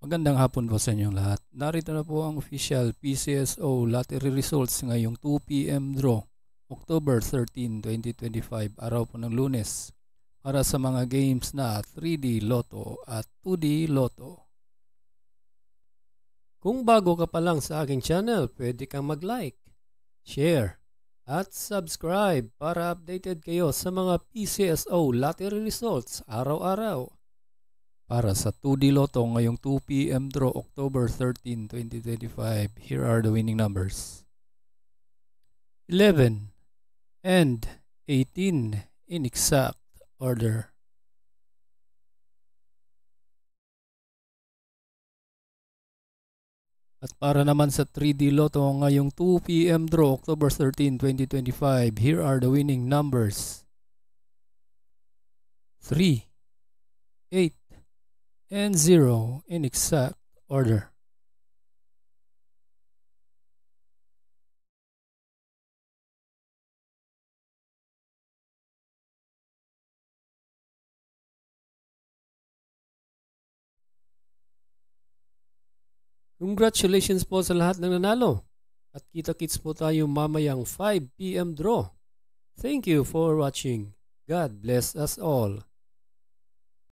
Magandang hapon po sa inyong lahat. Narito na po ang official PCSO lottery results ngayong 2 p.m. draw, October 13, 2025, araw po ng Lunes, para sa mga games na 3D Lotto at 2D Lotto. Kung bago ka pa lang sa aking channel, pwede kang mag-like, share, at subscribe para updated kayo sa mga PCSO lottery results araw-araw. Para sa 2D Lotto ngayong 2 p.m. draw, October 13, 2025, here are the winning numbers. 11 and 18 in exact order. At para naman sa 3D Lotto ngayong 2 p.m. draw, October 13, 2025, here are the winning numbers. 3, 8, and 0 in exact order. Congratulations po sa lahat ng nanalo. At kita-kits po tayo mamayang 5 p.m. draw. Thank you for watching. God bless us all.